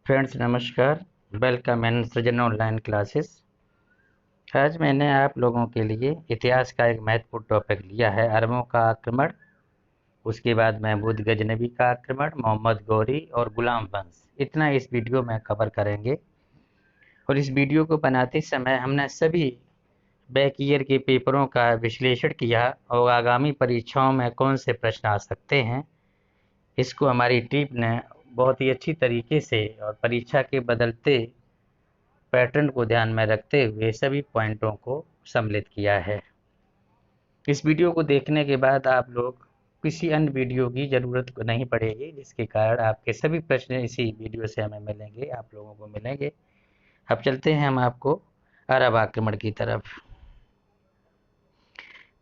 Friends नमस्कार। Welcome in सृजन online classes. आज मैंने आप लोगों के लिए इतिहास का एक महत्वपूर्ण टॉपिक लिया है, अरबों का आक्रमण। उसके बाद महमूद गजनवी का आक्रमण, मोहम्मद गौरी और गुलाम वंश। इतना इस वीडियो में कवर करेंगे। और इस वीडियो को बनाते समय हमने सभी बैक ईयर के पेपरों का विश्लेषण किया और आगामी परीक्षाओं में कौन से प्रश्न आ सकते हैं, इसको हमारी टीम ने बहुत ही अच्छी तरीके से और परीक्षा के बदलते पैटर्न को ध्यान में रखते हुए सभी पॉइंटों को सम्मिलित किया है। इस वीडियो को देखने के बाद आप लोग किसी अन्य वीडियो की ज़रूरत नहीं पड़ेगी, जिसके कारण आपके सभी प्रश्न इसी वीडियो से हमें मिलेंगे, आप लोगों को मिलेंगे। अब चलते हैं हम आपको अरब आक्रमण की तरफ।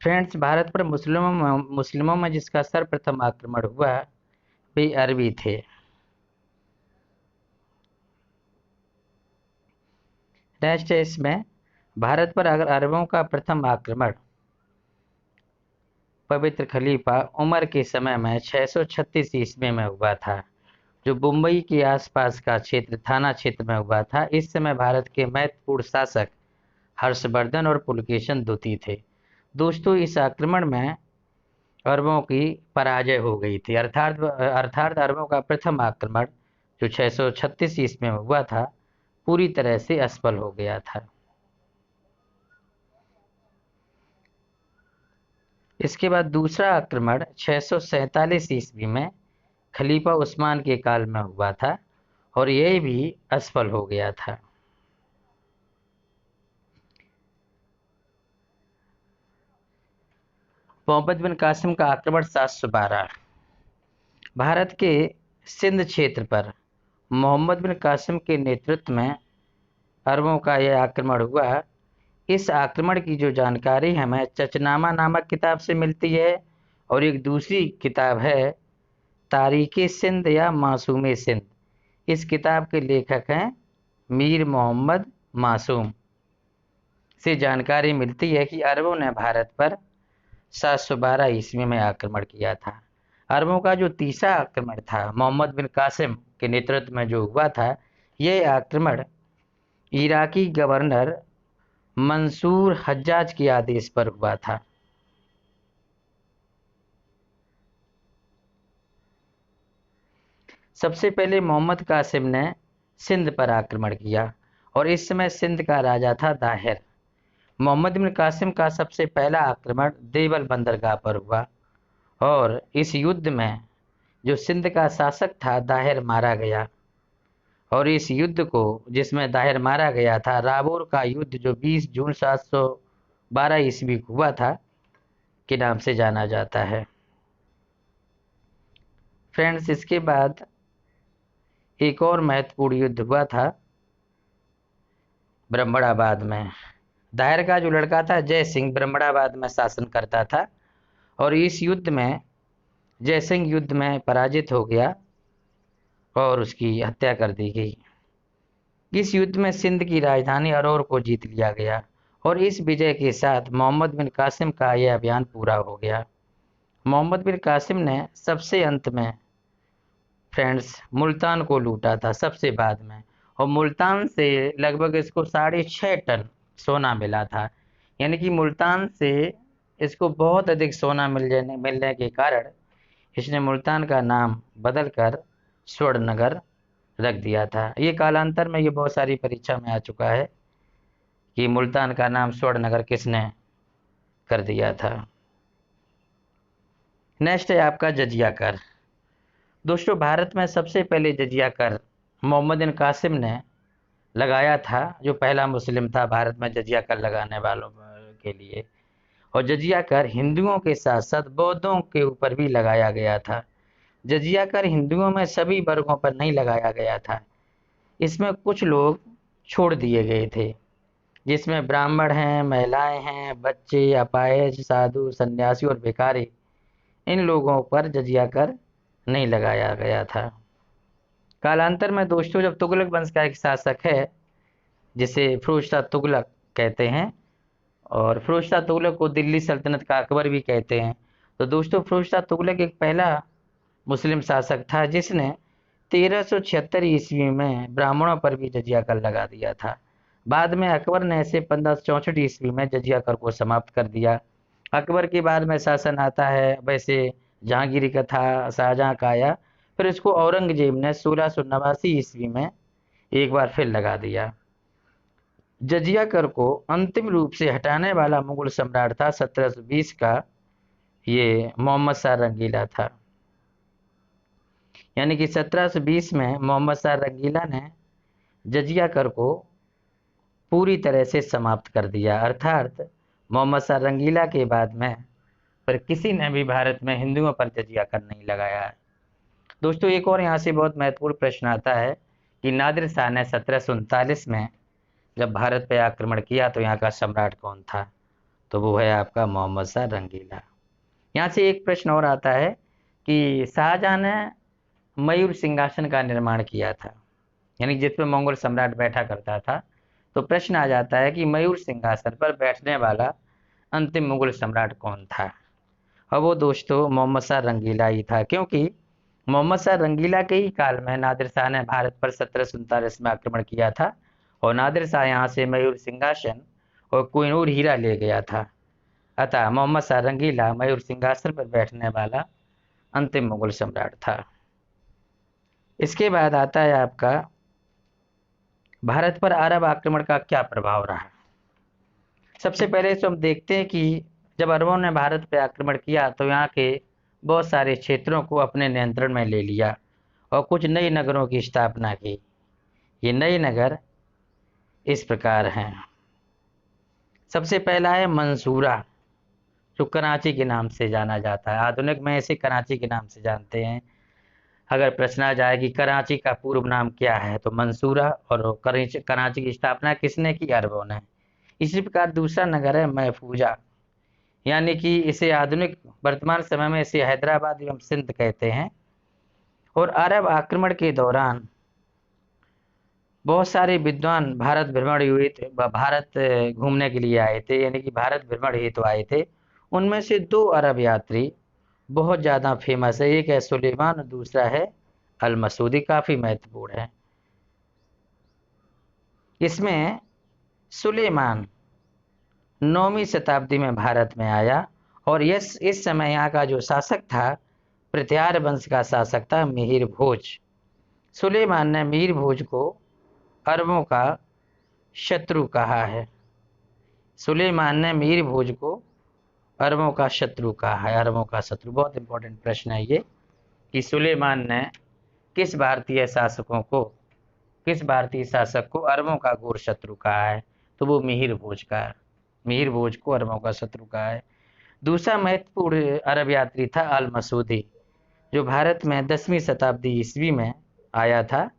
फ्रेंड्स, भारत पर मुस्लिमों में जिसका सर्वप्रथम आक्रमण हुआ वे अरबी थे। नेक्स्ट है इसमें भारत पर अगर अरबों का प्रथम आक्रमण पवित्र खलीफा उमर के समय में 636 ईस्वी में हुआ था, जो मुंबई के आसपास का क्षेत्र थाना क्षेत्र में हुआ था। इस समय भारत के महत्वपूर्ण शासक हर्षवर्धन और पुलकेशन द्वितीय थे। दोस्तों, इस आक्रमण में अरबों की पराजय हो गई थी, अर्थात अरबों का प्रथम आक्रमण जो 636 ईस्वी में हुआ था पूरी तरह से असफल हो गया था। इसके बाद दूसरा आक्रमण 647 ईस्वी में खलीफा उस्मान के काल में हुआ था और यह भी असफल हो गया था। मोहम्मद बिन कासिम का आक्रमण 712। भारत के सिंध क्षेत्र पर मोहम्मद बिन कासिम के नेतृत्व में अरबों का यह आक्रमण हुआ। इस आक्रमण की जो जानकारी हमें चचनामा नामक किताब से मिलती है और एक दूसरी किताब है तारीख़ सिंध या मासूम सिंध। इस किताब के लेखक हैं मीर मोहम्मद मासूम। से जानकारी मिलती है कि अरबों ने भारत पर 712 ईस्वी में आक्रमण किया था। अरबों का जो तीसरा आक्रमण था मोहम्मद बिन कासिम के नेतृत्व में जो हुआ था, यह आक्रमण इराकी गवर्नर मंसूर हज्जाज के आदेश पर हुआ था। सबसे पहले मोहम्मद कासिम ने सिंध पर आक्रमण किया और इस समय सिंध का राजा था दाहिर। मोहम्मद बिन कासिम का सबसे पहला आक्रमण देवल बंदरगाह पर हुआ और इस युद्ध में जो सिंध का शासक था दाहिर मारा गया। और इस युद्ध को जिसमें दाहिर मारा गया था राबोर का युद्ध, जो 20 जून 712 ईस्वी को हुआ था, के नाम से जाना जाता है। फ्रेंड्स, इसके बाद एक और महत्वपूर्ण युद्ध हुआ था ब्रह्मणाबाद में। दाहिर का जो लड़का था जय सिंह ब्रह्मणाबाद में शासन करता था और इस युद्ध में जय सिंह युद्ध में पराजित हो गया और उसकी हत्या कर दी गई। इस युद्ध में सिंध की राजधानी अरौर को जीत लिया गया और इस विजय के साथ मोहम्मद बिन कासिम का यह अभियान पूरा हो गया। मोहम्मद बिन कासिम ने सबसे अंत में फ्रेंड्स मुल्तान को लूटा था सबसे बाद में, और मुल्तान से लगभग इसको 6.5 टन सोना मिला था। यानी कि मुल्तान से इसको बहुत अधिक सोना मिलने के कारण इसने मुल्तान का नाम बदलकर स्वर्णनगर रख दिया था। ये कालांतर में ये बहुत सारी परीक्षा में आ चुका है कि मुल्तान का नाम स्वर्णनगर किसने कर दिया था। नेक्स्ट है आपका जजिया कर। दोस्तों, भारत में सबसे पहले जजिया कर मोहम्मद बिन कासिम ने लगाया था, जो पहला मुस्लिम था भारत में जजिया कर लगाने वालों के लिए। और जजिया कर हिंदुओं के साथ साथ बौद्धों के ऊपर भी लगाया गया था। जजिया कर हिंदुओं में सभी वर्गों पर नहीं लगाया गया था, इसमें कुछ लोग छोड़ दिए गए थे, जिसमें ब्राह्मण हैं, महिलाएं हैं, बच्चे, अपाहिज, साधु, सन्यासी और भिखारी। इन लोगों पर जजिया कर नहीं लगाया गया था। कालांतर में दोस्तों जब तुगलक वंश का एक शासक है जिसे फिरोज शाह तुगलक कहते हैं, और फिरोज शाह तुगलक को दिल्ली सल्तनत का अकबर भी कहते हैं, तो दोस्तों फिरोज शाह तुगलक एक पहला मुस्लिम शासक था जिसने 1376 ईस्वी में ब्राह्मणों पर भी जजिया कर लगा दिया था। बाद में अकबर ने इसे 1564 ईस्वी में जजिया कर को समाप्त कर दिया। अकबर के बाद में शासन आता है, वैसे जहांगीर का था, शाहजहां का आया, फिर इसको औरंगजेब ने 1689 ईस्वी में एक बार फिर लगा दिया। जजिया कर को अंतिम रूप से हटाने वाला मुगल सम्राट था 1720 का ये मोहम्मद शाह रंगीला था। यानी कि 1720 में मोहम्मद शाह रंगीला ने जजिया कर को पूरी तरह से समाप्त कर दिया। अर्थात मोहम्मद शाह रंगीला के बाद में पर किसी ने भी भारत में हिंदुओं पर जजिया कर नहीं लगाया है। दोस्तों, एक और यहाँ से बहुत महत्वपूर्ण प्रश्न आता है कि नादिर शाह ने 1739 में जब भारत पर आक्रमण किया तो यहाँ का सम्राट कौन था? तो वो है आपका मोहम्मद शाह रंगीला। यहाँ से एक प्रश्न और आता है कि शाहजहां ने मयूर सिंहासन का निर्माण किया था, यानी जिस पर मंगोल सम्राट बैठा करता था। तो प्रश्न आ जाता है कि मयूर सिंहासन पर बैठने वाला अंतिम मुगल सम्राट कौन था? और वो दोस्तों मोहम्मद शाह रंगीला ही था, क्योंकि मोहम्मद शाह रंगीला के ही काल में नादिर शाह ने भारत पर 1747 में आक्रमण किया था और नादिर शाह यहाँ से मयूर सिंहासन और कोहिनूर हीरा ले गया था। अतः मोहम्मद शाह रंगीला मयूर सिंहासन पर बैठने वाला अंतिम मुगल सम्राट था। इसके बाद आता है आपका भारत पर अरब आक्रमण का क्या प्रभाव रहा। सबसे पहले तो हम देखते हैं कि जब अरबों ने भारत पर आक्रमण किया तो यहाँ के बहुत सारे क्षेत्रों को अपने नियंत्रण में ले लिया और कुछ नए नगरों की स्थापना की। ये नए नगर इस प्रकार हैं। सबसे पहला है मंसूरा, जो कराची के नाम से जाना जाता है। आधुनिक में इसे कराची के नाम से जानते हैं। अगर प्रश्न आ जाए कि कराची का पूर्व नाम क्या है, तो मंसूरा। और कराची की स्थापना किसने की? अरबों ने। इसी प्रकार दूसरा नगर है महफूजा, यानी कि इसे आधुनिक वर्तमान समय में इसे हैदराबाद एवं सिंध कहते हैं। और अरब आक्रमण के दौरान बहुत सारे विद्वान भारत भ्रमण हुए थे, भारत घूमने के लिए आए थे, यानी कि भारत भ्रमण हेतु आए थे। उनमें से 2 अरब यात्री बहुत ज़्यादा फेमस है। एक है सुलेमान और दूसरा है अल मसूदी, काफ़ी महत्वपूर्ण है। इसमें सुलेमान 9वीं शताब्दी में भारत में आया और इस समय यहाँ का जो शासक था प्रत्यार वंश का शासक था मिहिर भोज। सुलेमान ने मिहिर भोज को अरबों का शत्रु कहा है। सुलेमान ने मिहिर भोज को अरबों का शत्रु कहा है। अरबों का शत्रु, बहुत इंपॉर्टेंट प्रश्न है ये कि सुलेमान ने किस भारतीय शासक को अरबों का घोर शत्रु कहा है? तो वो मिहिर भोज को अरबों का शत्रु कहा है। दूसरा महत्वपूर्ण अरब यात्री था अल मसूदी, जो भारत में 10वीं शताब्दी ईस्वी में आया था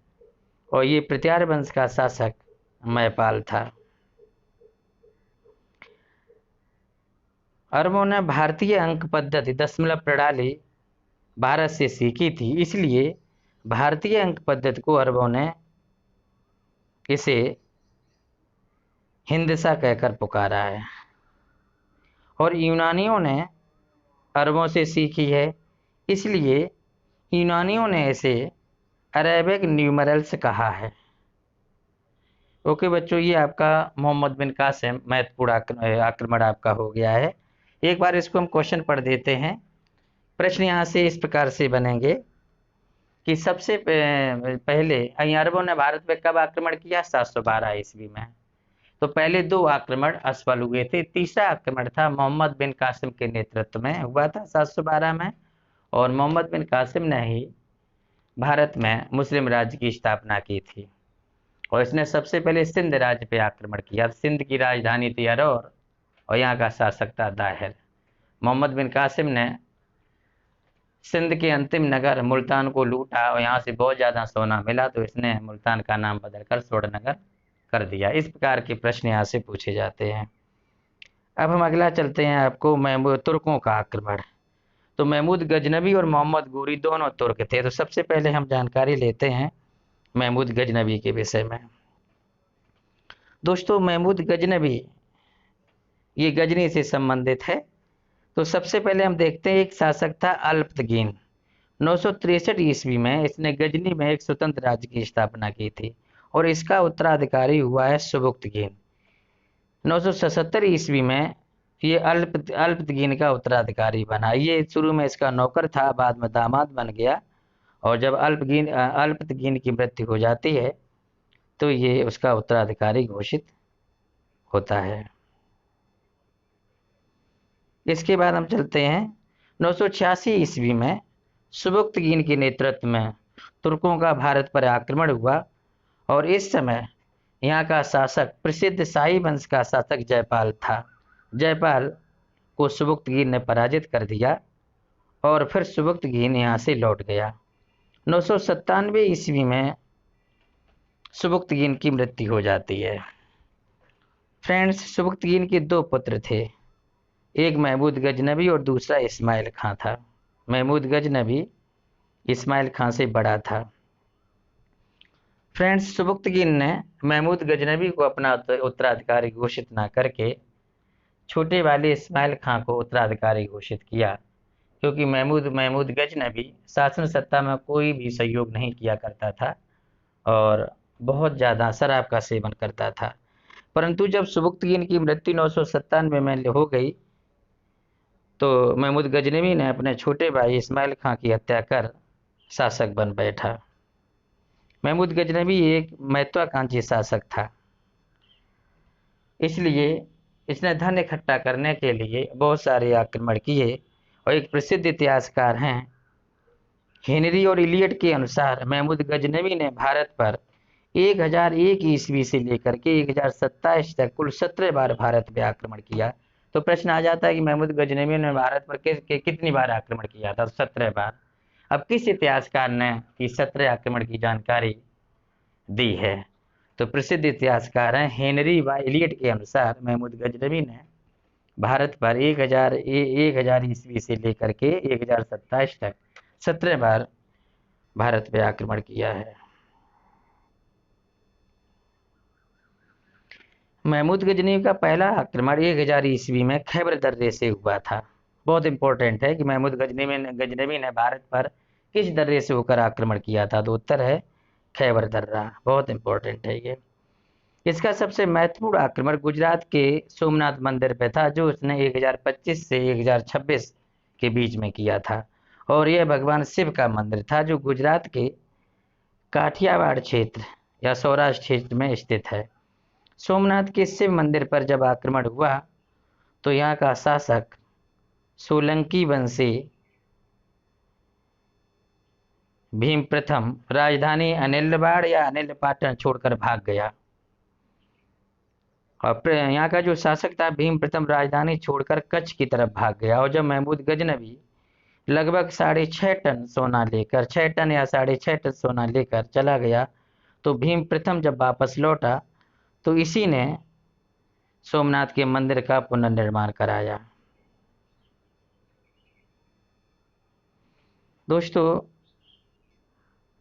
और ये प्रत्यार वंश का शासक मैपाल था। अरबों ने भारतीय अंक पद्धति दशमलव प्रणाली भारत से सीखी थी, इसलिए भारतीय अंक पद्धति को अरबों ने इसे हिंदसा कहकर पुकारा है। और यूनानियों ने अरबों से सीखी है, इसलिए यूनानियों ने इसे अरेबिक न्यूमरल्स कहा है। ओके बच्चों, ये आपका मोहम्मद बिन कासिम महत्वपूर्ण आक्रमण आपका हो गया है। एक बार इसको हम क्वेश्चन पढ़ देते हैं। प्रश्न यहाँ से इस प्रकार से बनेंगे कि सबसे पहले अरबों ने भारत पे कब आक्रमण किया? 712 ईस्वी में। तो पहले 2 आक्रमण असफल हुए थे। तीसरा आक्रमण था मोहम्मद बिन कासिम के नेतृत्व में हुआ था 712 में, और मोहम्मद बिन कासिम ने ही भारत में मुस्लिम राज्य की स्थापना की थी और इसने सबसे पहले सिंध राज्य पे आक्रमण किया। सिंध की राजधानी थी अरौर और यहाँ का शासक था दाहिर। मोहम्मद बिन कासिम ने सिंध के अंतिम नगर मुल्तान को लूटा और यहाँ से बहुत ज़्यादा सोना मिला, तो इसने मुल्तान का नाम बदलकर स्वर्णनगर कर दिया। इस प्रकार के प्रश्न यहाँ से पूछे जाते हैं। अब हम अगला चलते हैं आपको तुर्कों का आक्रमण। तो महमूद गजनबी और मोहम्मद गोरी दोनों तुर्क थे। तो सबसे पहले हम जानकारी लेते हैं महमूद गजनबी के विषय में। दोस्तों, महमूद गजनबी ये गजनी से संबंधित है। तो सबसे पहले हम देखते हैं एक शासक था अल्पतगीन 963 ईस्वी में इसने गजनी में एक स्वतंत्र राज्य की स्थापना की थी और इसका उत्तराधिकारी हुआ है सुबुक्तगीन। 977 ईस्वी में ये अल्पतगीन का उत्तराधिकारी बना। ये शुरू में इसका नौकर था, बाद में दामाद बन गया, और जब अल्पतगीन की मृत्यु हो जाती है तो ये उसका उत्तराधिकारी घोषित होता है। इसके बाद हम चलते हैं 986 ईस्वी में सुबुक्तगीन के नेतृत्व में तुर्कों का भारत पर आक्रमण हुआ और इस समय यहाँ का शासक प्रसिद्ध शाही वंश का शासक जयपाल था। जयपाल को सुबुक्तगीन ने पराजित कर दिया और फिर सुबुक्तगीन यहाँ से लौट गया। 997 ईस्वी में सुबुक्तगीन की मृत्यु हो जाती है। फ्रेंड्स, सुबुक्तगीन के दो पुत्र थे, एक महमूद गजनबी और दूसरा इस्माइल खां था। महमूद गजनबी इस्माइल खां से बड़ा था। फ्रेंड्स, सुबुक्तगीन ने महमूद गजनबी को अपना उत्तराधिकारी घोषित न करके छोटे वाले इस्माइल खां को उत्तराधिकारी घोषित किया, क्योंकि महमूद गजनबी शासन सत्ता में कोई भी सहयोग नहीं किया करता था और बहुत ज़्यादा शराब का सेवन करता था। परंतु जब सुबुक्तगीन की मृत्यु 997 में हो गई तो महमूद गजनबी ने अपने छोटे भाई इस्माइल खां की हत्या कर शासक बन बैठा। महमूद गजनबी एक महत्वाकांक्षी शासक था, इसलिए इसने धन इकट्ठा करने के लिए बहुत सारे आक्रमण किए और एक प्रसिद्ध इतिहासकार हैं हेनरी और इलियट के अनुसार महमूद गजनबी ने भारत पर 1001 ईस्वी से लेकर के 1027 तक कुल 17 बार भारत पे आक्रमण किया। तो प्रश्न आ जाता है कि महमूद गजनबी ने भारत पर कितनी बार आक्रमण किया था? 17 बार। अब किस इतिहासकार ने इस 17 आक्रमण की जानकारी दी है? तो प्रसिद्ध इतिहासकार हैं हेनरी व इलियट के अनुसार महमूद गजनबी ने भारत पर 1000 ईस्वी से लेकर के 1027 तक 17 बार भारत पे आक्रमण किया है। महमूद गजनबी का पहला आक्रमण 1000 ईस्वी में खैबर दर्रे से हुआ था। बहुत इंपॉर्टेंट है कि महमूद गजनबी ने भारत पर किस दर्रे से होकर आक्रमण किया था? तो उत्तर है खैबर दर्रा। बहुत इंपॉर्टेंट है ये। इसका सबसे महत्वपूर्ण आक्रमण गुजरात के सोमनाथ मंदिर पे था, जो उसने 1025 से 1026 के बीच में किया था और यह भगवान शिव का मंदिर था जो गुजरात के काठियावाड़ क्षेत्र या सौराष्ट्र क्षेत्र में स्थित है। सोमनाथ के शिव मंदिर पर जब आक्रमण हुआ तो यहाँ का शासक सोलंकी वंशी भीम प्रथम राजधानी अनिलवाड़ या अनिलपाटन छोड़कर भाग गया और यहाँ का जो शासक था भीम प्रथम राजधानी छोड़कर कच्छ की तरफ भाग गया। और जब महमूद गजनबी लगभग 6.5 टन सोना लेकर 6 टन या 6.5 टन सोना लेकर चला गया तो भीम प्रथम जब वापस लौटा तो इसी ने सोमनाथ के मंदिर का पुनर्निर्माण कराया। दोस्तों,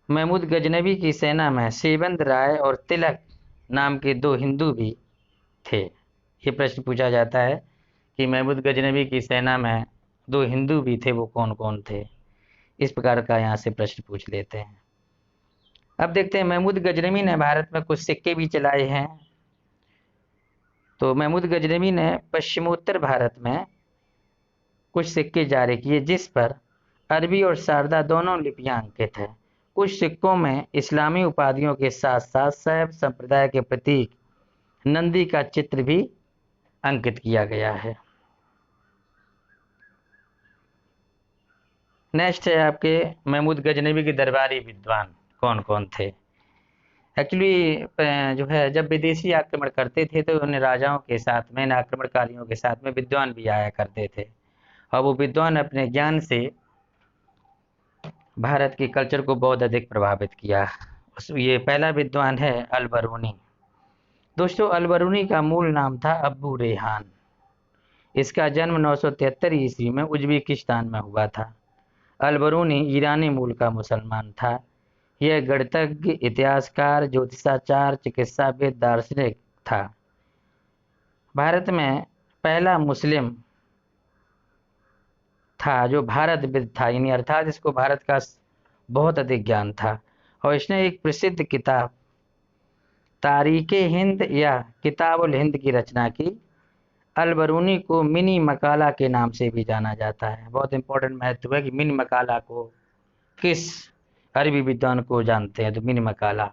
महमूद गजनबी की सेना में सेवंद राय और तिलक नाम के 2 हिंदू भी थे। ये प्रश्न पूछा जाता है कि महमूद गजनबी की सेना में 2 हिंदू भी थे, वो कौन कौन थे? इस प्रकार का यहाँ से प्रश्न पूछ लेते हैं। अब देखते हैं महमूद गजनबी ने भारत में कुछ सिक्के भी चलाए हैं। तो महमूद गजनबी ने पश्चिमोत्तर भारत में कुछ सिक्के जारी किए जिस पर अरबी और शारदा दोनों लिपियां अंकित है। कुछ सिक्कों में इस्लामी उपाधियों के साथ साथ शैव संप्रदाय के प्रतीक नंदी का चित्र भी अंकित किया गया है। नेक्स्ट है आपके महमूद गजनबी के दरबारी विद्वान कौन कौन थे? एक्चुअली जो है जब विदेशी आक्रमण करते थे तो उन राजाओं के साथ में, इन आक्रमणकारियों के साथ में विद्वान भी आया करते थे और वो विद्वान अपने ज्ञान से भारत के कल्चर को बहुत अधिक प्रभावित किया। ये पहला विद्वान है अल-बरूनी। दोस्तों, अल-बरूनी का मूल नाम था अब्बू रेहान। इसका जन्म 973 ईस्वी में उज्बेकिस्तान में हुआ था। अल-बरूनी ईरानी मूल का मुसलमान था। यह गणितज्ञ, इतिहासकार, ज्योतिषाचार्य, चिकित्साविद, दार्शनिक था। भारत में पहला मुस्लिम था जो भारतविद था, यानी अर्थात इसको भारत का बहुत अधिक ज्ञान था। और इसने एक प्रसिद्ध किताब तारीख़ हिंद या किताबुल हिंद की रचना की। अलबरूनी को मिनी मकाला के नाम से भी जाना जाता है। बहुत इंपॉर्टेंट महत्व है कि मिनी मकाला को किस अरबी विद्वान को जानते हैं, तो मिनी मकाला।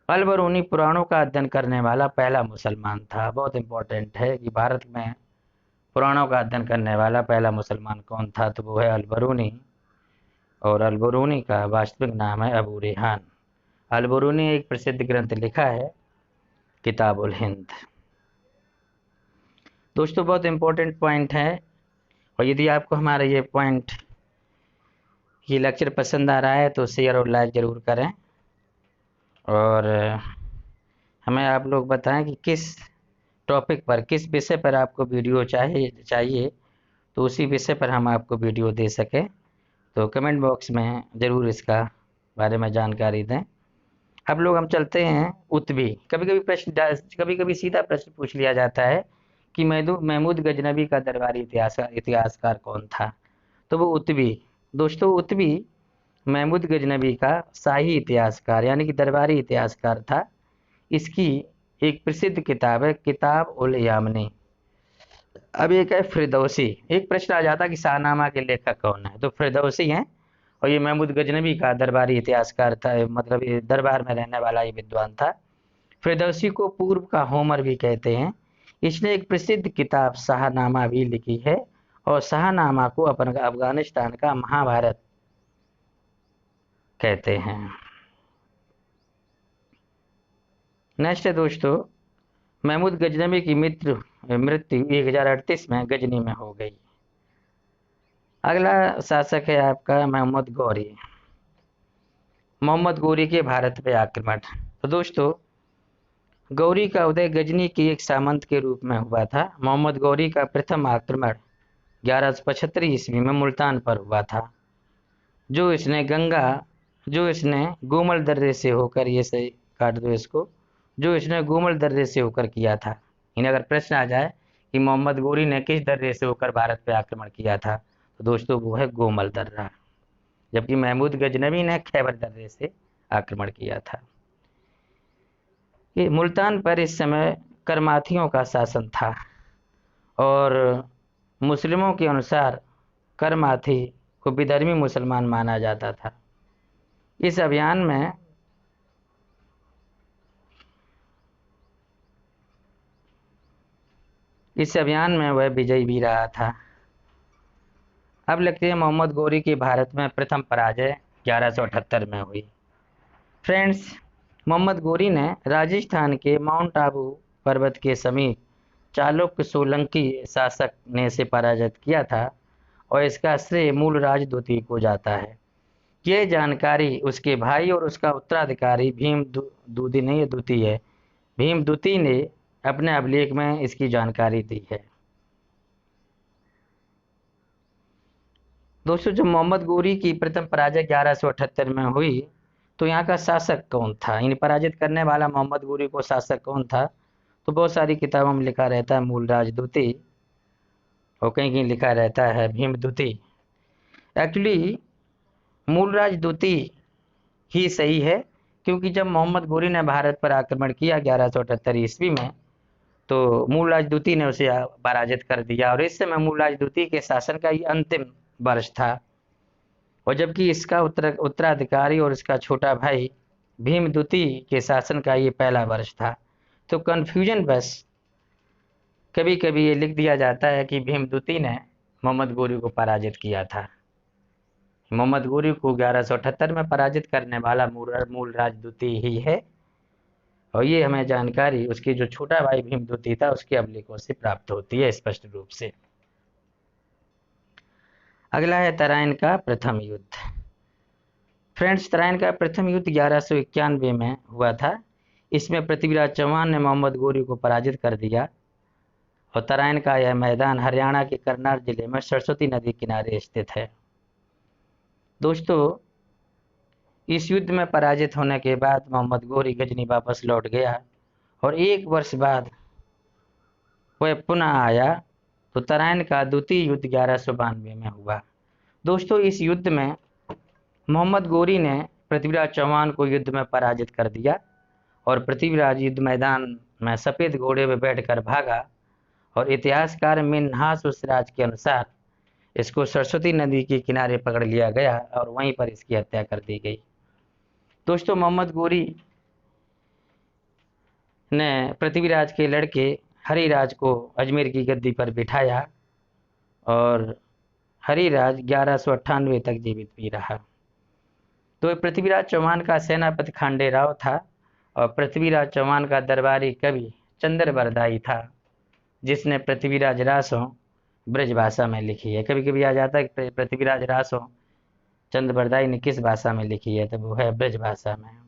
अलबरूनी पुराणों का अध्ययन करने वाला पहला मुसलमान था। बहुत इंपॉर्टेंट है कि भारत में पुराणों का अध्ययन करने वाला पहला मुसलमान कौन था, तो वो है अलबरूनी। और अलबरूनी का वास्तविक नाम है अबू रेहान। अलबरूनी एक प्रसिद्ध ग्रंथ लिखा है किताबुल हिंद। दोस्तों बहुत इंपॉर्टेंट पॉइंट है, और यदि आपको हमारा ये लेक्चर पसंद आ रहा है तो शेयर और लाइक ज़रूर करें, और हमें आप लोग बताएं कि किस टॉपिक पर, किस विषय पर आपको वीडियो चाहिए, तो उसी विषय पर हम आपको वीडियो दे सकें। तो कमेंट बॉक्स में ज़रूर इसका बारे में जानकारी दें। अब लोग हम चलते हैं उत्बी। कभी कभी सीधा प्रश्न पूछ लिया जाता है कि महमूद गजनबी का दरबारी इतिहासकार कौन था, तो वो उत्बी। दोस्तों उत्बी महमूद गजनबी का शाही इतिहासकार यानी कि दरबारी इतिहासकार था। इसकी एक प्रसिद्ध किताब है किताब उल यामनी। अब एक है फिरदौसी। एक प्रश्न आ जाता कि शाहनामा के लेखक कौन है, तो फिरदौसी हैं, और ये महमूद गजनबी का दरबारी इतिहासकार था, मतलब ये दरबार में रहने वाला ये विद्वान था। फिरदौसी को पूर्व का होमर भी कहते हैं। इसने एक प्रसिद्ध किताब शाहनामा भी लिखी है, और शाहनामा को अपन अफगानिस्तान का महाभारत कहते हैं। नेक्स्ट है दोस्तों, महमूद गजनबी की मृत्यु 1038 में गजनी में हो गई। अगला शासक है आपका मोहम्मद गौरी। मोहम्मद गौरी के भारत पे आक्रमण। तो दोस्तों गौरी का उदय गजनी की एक सामंत के रूप में हुआ था। मोहम्मद गौरी का प्रथम आक्रमण 1175 ईस्वी में मुल्तान पर हुआ था, जो इसने गोमल दर्रे से होकर, ये सही काट दो इसको, जो इसने गोमल दर्रे से होकर किया था। इन्हें अगर प्रश्न आ जाए कि मोहम्मद गौरी ने किस दर्रे से होकर भारत पर आक्रमण किया था, तो दोस्तों वो है गोमल दर्रा, जबकि महमूद गजनबी ने खैबर दर्रे से आक्रमण किया था। ये मुल्तान पर इस समय करमाथियों का शासन था, और मुस्लिमों के अनुसार करमाथी को विधर्मी मुसलमान माना जाता था। इस अभियान में वह विजयी भी रहा था। अब लगते हैं मोहम्मद गौरी की भारत में प्रथम पराजय 1178 में हुई। फ्रेंड्स, मोहम्मद गौरी ने राजस्थान के माउंट आबू पर्वत के समीप चालुक्य सोलंकी शासक ने से पराजित किया था, और इसका श्रेय मूल राजदूती को जाता है। यह जानकारी उसके भाई और उसका उत्तराधिकारी भीमदूती ने अपने अभिलेख में इसकी जानकारी दी है। दोस्तों जब मोहम्मद गौरी की प्रथम पराजय 1178 में हुई, तो यहाँ का शासक कौन था, यानी पराजित करने वाला मोहम्मद गौरी को शासक कौन था, तो बहुत सारी किताबों में लिखा रहता है मूल राजदूती, और कहीं कहीं लिखा रहता है भीमदूती। एक्चुअली मूल राजदूती ही सही है, क्योंकि जब मोहम्मद गौरी ने भारत पर आक्रमण किया 1178 ईस्वी में, तो मूल राजदूती ने उसे पराजित कर दिया, और इस समय मूल राजदूती के शासन का ये अंतिम वर्ष था, और जबकि इसका उत्तराधिकारी और इसका छोटा भाई भीमदूती के शासन का ये पहला वर्ष था। तो कन्फ्यूजन बस कभी कभी ये लिख दिया जाता है कि भीमदूती ने मोहम्मद गौरी को पराजित किया था। मोहम्मद गौरी को 1178 में पराजित करने वाला मूल राजदूती ही है, और ये हमें जानकारी उसके जो छोटा भाई भीमदूती था उसके अभिलेखों से प्राप्त होती है स्पष्ट रूप से। अगला है तराइन का प्रथम युद्ध। फ्रेंड्स, तराइन का प्रथम युद्ध 1191 में हुआ था। इसमें पृथ्वीराज चौहान ने मोहम्मद गौरी को पराजित कर दिया, और तराइन का यह मैदान हरियाणा के करनाल जिले में सरस्वती नदी किनारे स्थित है। दोस्तों इस युद्ध में पराजित होने के बाद मोहम्मद गौरी गजनी वापस लौट गया, और एक वर्ष बाद वह पुनः आया, तो तराइन का द्वितीय युद्ध 1192 में हुआ। दोस्तों, इस युद्ध में मोहम्मद गोरी ने पृथ्वीराज चौहान को युद्ध में पराजित कर दिया और पृथ्वीराज युद्ध मैदान में सफ़ेद घोड़े पर बैठकर भागा और इतिहासकार मिन्हास उस राज के अनुसार इसको सरस्वती नदी के किनारे पकड़ लिया गया और वहीं पर इसकी हत्या कर दी गई। दोस्तों, मोहम्मद गोरी ने पृथ्वीराज के लड़के हरिराज को अजमेर की गद्दी पर बिठाया और हरिराज 1198 तक जीवित भी रहा। तो पृथ्वीराज चौहान का सेनापति खांडे राव था और पृथ्वीराज चौहान का दरबारी कवि चंद्रबरदाई था, जिसने पृथ्वीराज रासों ब्रज भाषा में लिखी है। कभी कभी आ जाता है कि पृथ्वीराज रासों चंद्रबरदाई ने किस भाषा में लिखी है, तो वो है ब्रज भाषा में।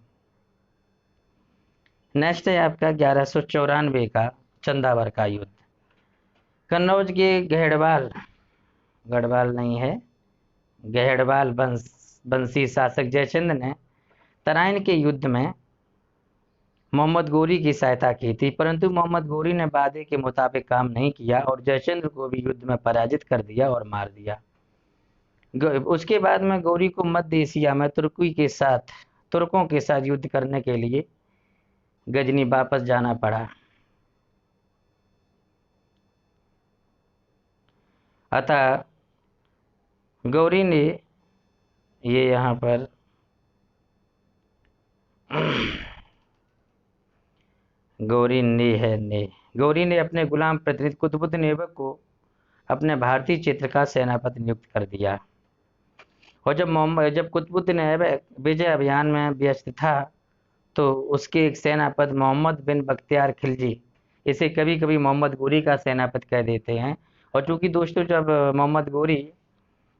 नेक्स्ट है आपका 1194 का चंदावर का युद्ध। कन्नौज के गढ़वाल नहीं है, गहड़वाल बंसी शासक जयचंद ने तराइन के युद्ध में मोहम्मद गोरी की सहायता की थी, परंतु मोहम्मद गोरी ने वादे के मुताबिक काम नहीं किया और जयचंद्र को भी युद्ध में पराजित कर दिया और मार दिया। उसके बाद में गोरी को मध्य एशिया में तुर्कों के साथ युद्ध करने के लिए गजनी वापस जाना पड़ा। अतः गौरी ने ये यहाँ पर गौरी ने अपने गुलाम प्रतिनिधि कुतुबुद्दीन ऐबक को अपने भारतीय क्षेत्र का सेनापति नियुक्त कर दिया। और जब कुतुबुद्दीन ऐबक विजय अभियान में व्यस्त था तो उसके एक सेनापति मोहम्मद बिन बख्तियार खिलजी, इसे कभी कभी मोहम्मद गोरी का सेनापति कह देते हैं। और चूंकि दोस्तों जब मोहम्मद गोरी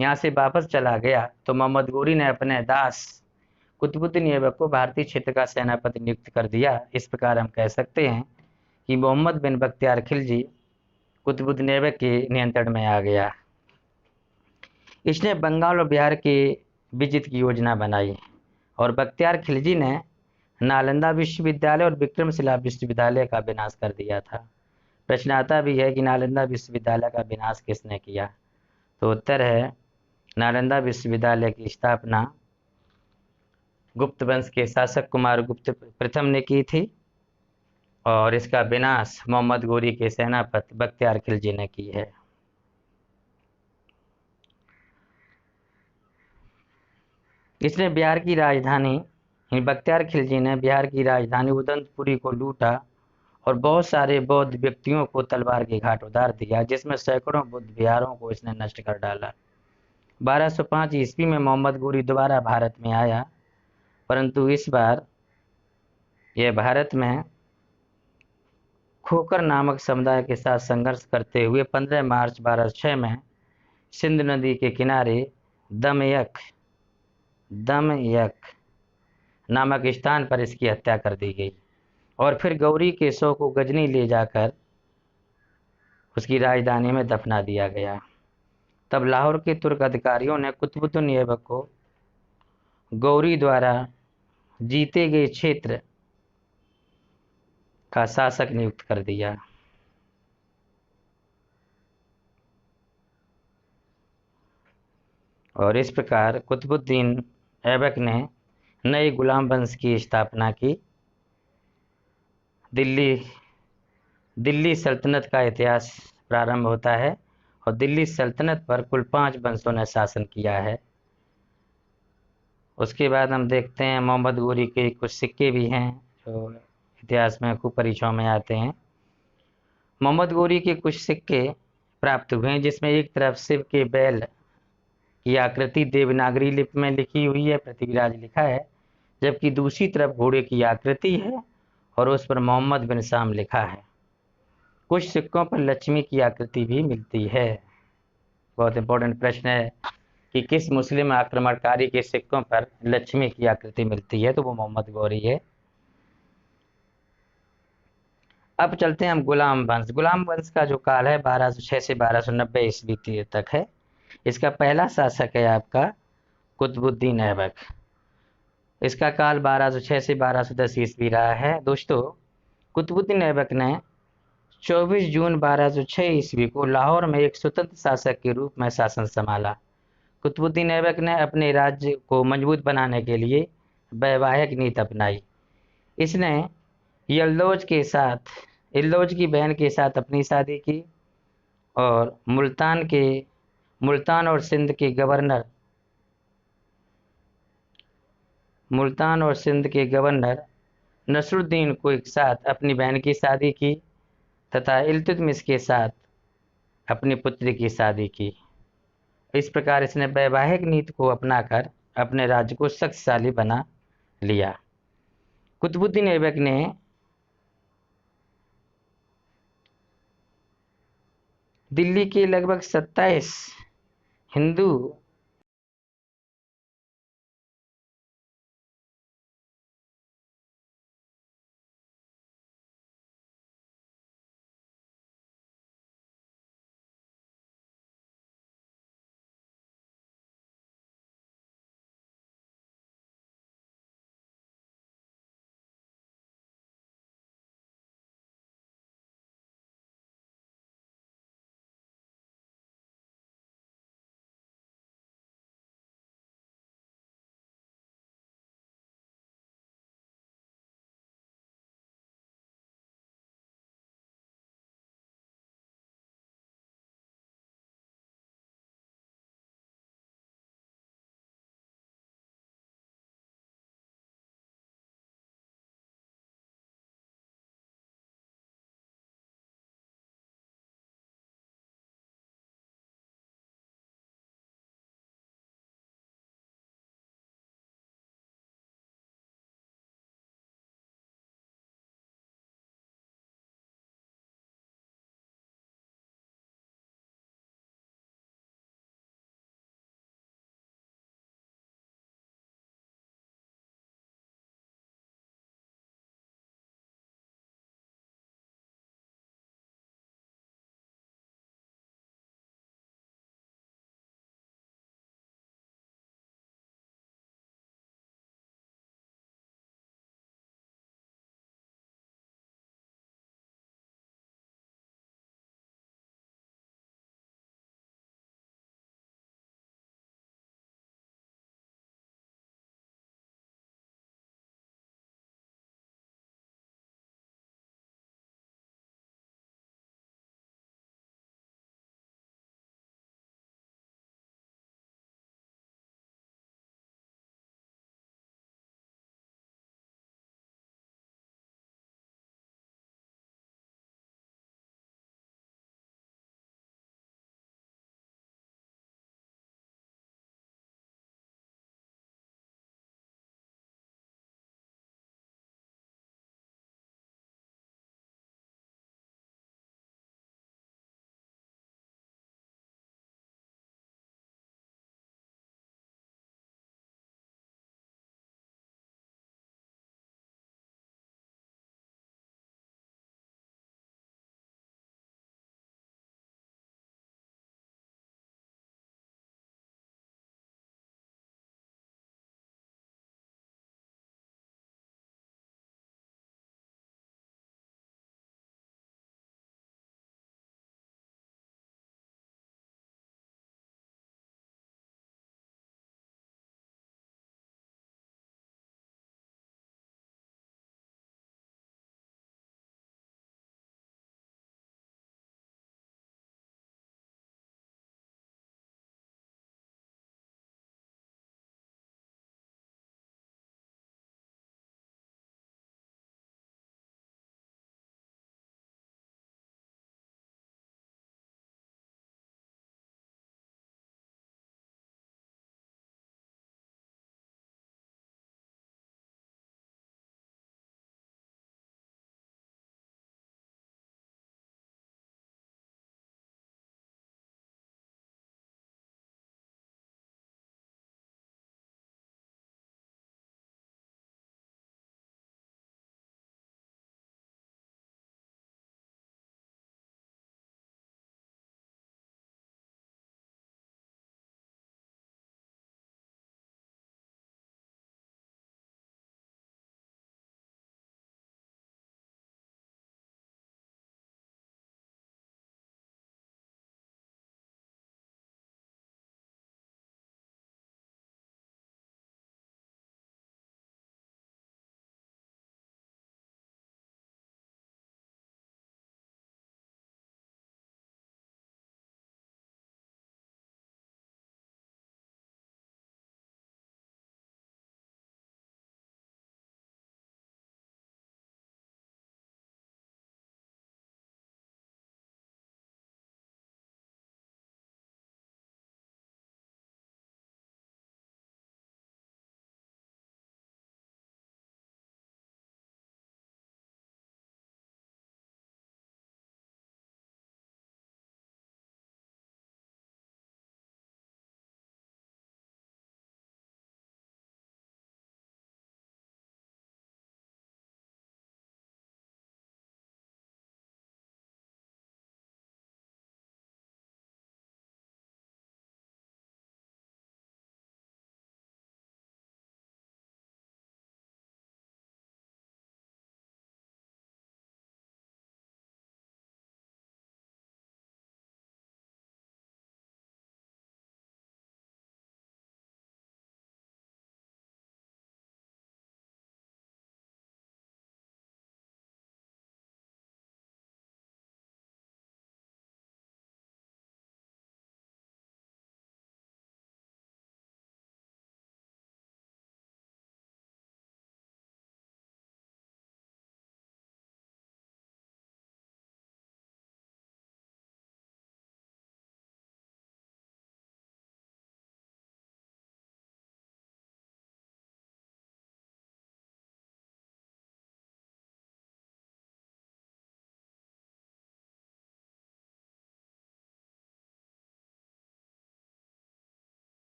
यहाँ से वापस चला गया तो मोहम्मद गोरी ने अपने दास कुतुबुद्दीन ऐबक को भारतीय क्षेत्र का सेनापति नियुक्त कर दिया। इस प्रकार हम कह सकते हैं कि मोहम्मद बिन बख्तियार खिलजी कुतुबुद्दीन ऐबक के नियंत्रण में आ गया। इसने बंगाल और बिहार के विजित की योजना बनाई और बख्तियार खिलजी ने नालंदा विश्वविद्यालय और विक्रमशिला विश्वविद्यालय का विनाश कर दिया था। प्रश्न आता भी है कि नालंदा विश्वविद्यालय का विनाश किसने किया, तो उत्तर है नालंदा विश्वविद्यालय की स्थापना गुप्त वंश के शासक कुमार गुप्त प्रथम ने की थी और इसका विनाश मोहम्मद गोरी के सेनापति बख्तियार खिलजी ने की है। इसने बख्तियार खिलजी ने बिहार की राजधानी उदंतपुरी को लूटा और बहुत सारे बौद्ध व्यक्तियों को तलवार के घाट उतार दिया, जिसमें सैकड़ों बुद्ध विहारों को इसने नष्ट कर डाला। 1205 ईस्वी में मोहम्मद गोरी दोबारा भारत में आया, परंतु इस बार यह भारत में खोकर नामक समुदाय के साथ संघर्ष करते हुए 15 मार्च 1206 में सिंध नदी के किनारे दमयक नामक स्थान पर इसकी हत्या कर दी गई और फिर गौरी के शव को गजनी ले जाकर उसकी राजधानी में दफना दिया गया। तब लाहौर के तुर्क अधिकारियों ने कुतुबुद्दीन ऐबक को गौरी द्वारा जीते गए क्षेत्र का शासक नियुक्त कर दिया। और इस प्रकार कुतुबुद्दीन ऐबक ने नए गुलाम वंश की स्थापना की। दिल्ली सल्तनत का इतिहास प्रारंभ होता है और दिल्ली सल्तनत पर कुल 5 वंशों ने शासन किया है। उसके बाद हम देखते हैं मोहम्मद गोरी के कुछ सिक्के भी हैं जो इतिहास में खूब परीक्षाओं में आते हैं। मोहम्मद गोरी के कुछ सिक्के प्राप्त हुए हैं, जिसमें एक तरफ शिव के बैल की आकृति देवनागरी लिपि में लिखी हुई है, पृथ्वीराज लिखा है, जबकि दूसरी तरफ घोड़े की आकृति है और उस पर मोहम्मद बिन शाम लिखा है। कुछ सिक्कों पर लक्ष्मी की आकृति भी मिलती है। बहुत इंपॉर्टेंट प्रश्न है कि किस मुस्लिम आक्रमणकारी के सिक्कों पर लक्ष्मी की आकृति मिलती है, तो वो मोहम्मद गोरी है। अब चलते हैं हम गुलाम वंश का जो काल है 1206 से 1290 ईस्वी तक है। इसका पहला शासक है आपका कुतुबुद्दीन ऐबक। इसका काल 1206 से 1210 ईस्वी रहा है। दोस्तों, कुतुबुद्दीन ऐबक ने 24 जून 1206 ईस्वी को लाहौर में एक स्वतंत्र शासक के रूप में शासन संभाला। कुतुबुद्दीन ऐबक ने अपने राज्य को मजबूत बनाने के लिए वैवाहिक नीति अपनाई। इसने यल्दौज की बहन के साथ अपनी शादी की और मुल्तान और सिंध के गवर्नर नसरुद्दीन को एक साथ अपनी बहन की शादी की तथा इल्तुतमिश के साथ अपनी पुत्री की शादी की। इस प्रकार इसने वैवाहिक नीति को अपनाकर अपने राज्य को शक्तिशाली बना लिया। कुतुबुद्दीन ऐबक ने दिल्ली के लगभग 27 हिंदू